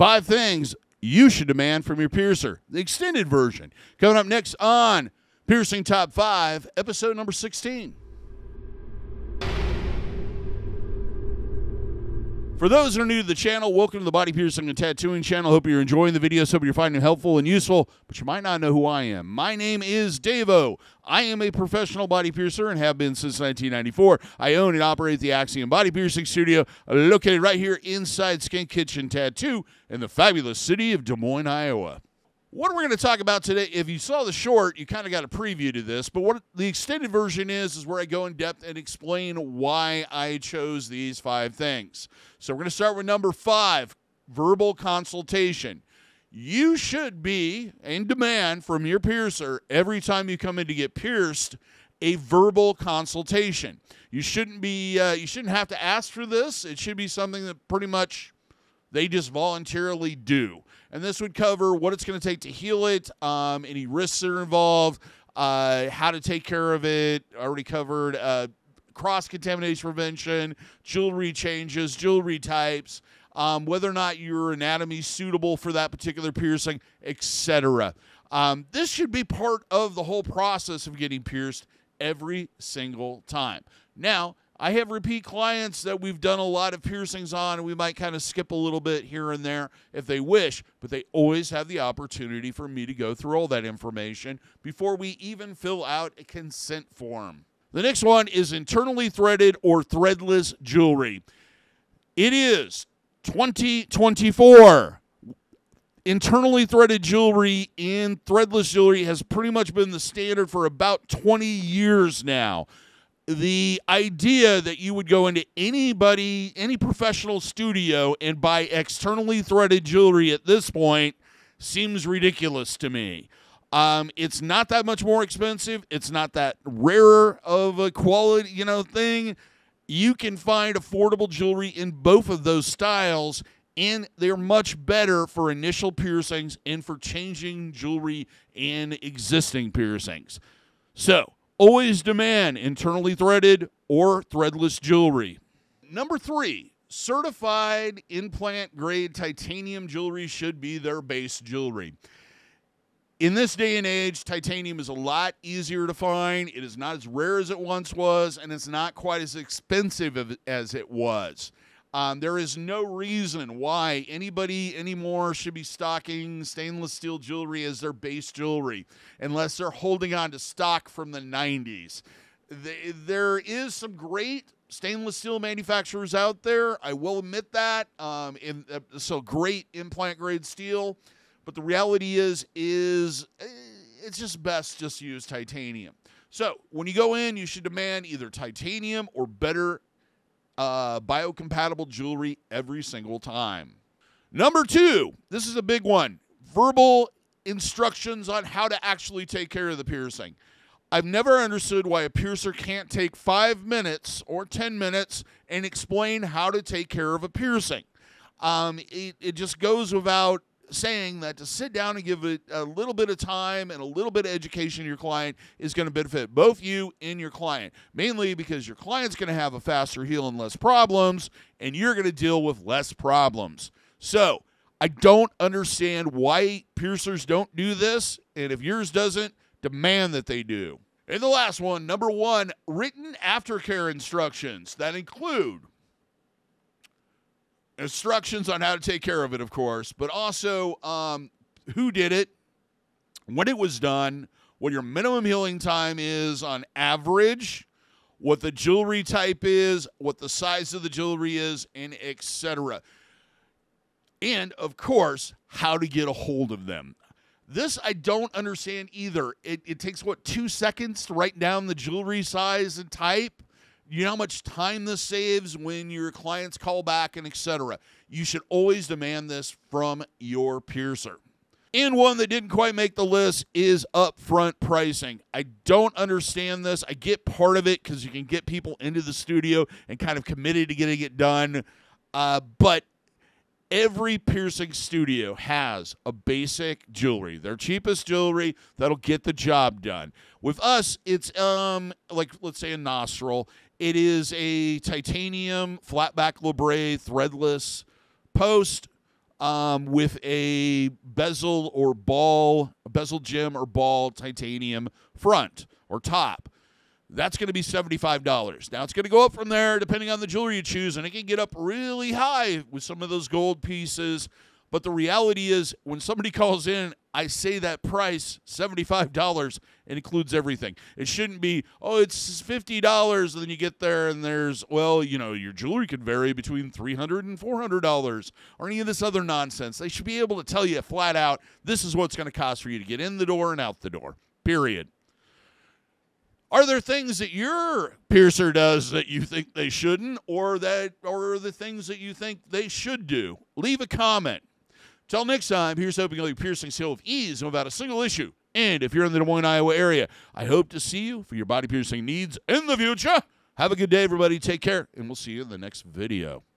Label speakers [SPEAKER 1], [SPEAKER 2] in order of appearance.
[SPEAKER 1] 5 things you should demand from your piercer, the extended version. Coming up next on Piercing Top 5, episode number 16. For those that are new to the channel, welcome to the Body Piercing and Tattooing channel. Hope you're enjoying the videos. Hope you're finding them helpful and useful, but you might not know who I am. My name is DaVo. I am a professional body piercer and have been since 1994. I own and operate the Axiom Body Piercing Studio, located right here inside Skink Kitchen Tattoo in the fabulous city of Des Moines, Iowa. What we're going to talk about today, if you saw the short, you kind of got a preview to this, but what the extended version is where I go in depth and explain why I chose these 5 things. So we're going to start with number 5, verbal consultation. You should be in demand from your piercer every time you come in to get pierced, a verbal consultation. You shouldn't have to ask for this. It should be something that pretty much they just voluntarily do. And this would cover what it's going to take to heal it, any risks that are involved, how to take care of it. I already covered cross-contamination prevention, jewelry changes, jewelry types, whether or not your anatomy is suitable for that particular piercing, etc. This should be part of the whole process of getting pierced every single time. Now, I have repeat clients that we've done a lot of piercings on, and we might kind of skip a little bit here and there if they wish, but they always have the opportunity for me to go through all that information before we even fill out a consent form. The next one is internally threaded or threadless jewelry. It is 2024. Internally threaded jewelry and threadless jewelry has pretty much been the standard for about 20 years now. The idea that you would go into any professional studio and buy externally threaded jewelry at this point seems ridiculous to me. It's not that much more expensive. It's not that rarer of a quality, thing. You can find affordable jewelry in both of those styles, and they're much better for initial piercings and for changing jewelry and existing piercings. So, always demand internally threaded or threadless jewelry. Number 3, certified implant-grade titanium jewelry should be their base jewelry. In this day and age, titanium is a lot easier to find. It is not as rare as it once was, and it's not quite as expensive as it was. There is no reason why anybody anymore should be stocking stainless steel jewelry as their base jewelry unless they're holding on to stock from the 90s. There is some great stainless steel manufacturers out there. I will admit that. So great implant-grade steel. But the reality is it's just best just use titanium. So when you go in, you should demand either titanium or better biocompatible jewelry every single time. Number 2, this is a big one. Verbal instructions on how to actually take care of the piercing. I've never understood why a piercer can't take 5 minutes or 10 minutes and explain how to take care of a piercing. It just goes without saying that to sit down and give it a little bit of time and a little bit of education to your client is going to benefit both you and your client, mainly because your client's going to have a faster heal and less problems, and you're going to deal with less problems. So I don't understand why piercers don't do this, and if yours doesn't, demand that they do. And the last one, number 1, written aftercare instructions that include instructions on how to take care of it, of course, but also who did it, when it was done, what your minimum healing time is on average, what the jewelry type is, what the size of the jewelry is, and etc. And, of course, how to get a hold of them. This I don't understand either. It takes, 2 seconds to write down the jewelry size and type? You know how much time this saves when your clients call back and etc. You should always demand this from your piercer. And one that didn't quite make the list is upfront pricing. I don't understand this. I get part of it because you can get people into the studio and kind of committed to getting it done. But every piercing studio has a basic jewelry, their cheapest jewelry that'll get the job done. With us, it's like, let's say a nostril. It is a titanium flatback labrae threadless post. with a bezel gem or ball titanium front or top. That's going to be $75. Now, it's going to go up from there depending on the jewelry you choose, and it can get up really high with some of those gold pieces. But the reality is, when somebody calls in, I say that price, $75, and includes everything. It shouldn't be, oh, it's $50, and then you get there, and there's, well, you know, your jewelry could vary between $300 and $400, or any of this other nonsense. They should be able to tell you flat out, this is what it's going to cost for you to get in the door and out the door, period. Are there things that your piercer does that you think they shouldn't, or the things that you think they should do? Leave a comment. Till next time, here's hoping you'll be piercing sale with ease and without a single issue. And if you're in the Des Moines, Iowa area, I hope to see you for your body piercing needs in the future. Have a good day, everybody. Take care, and we'll see you in the next video.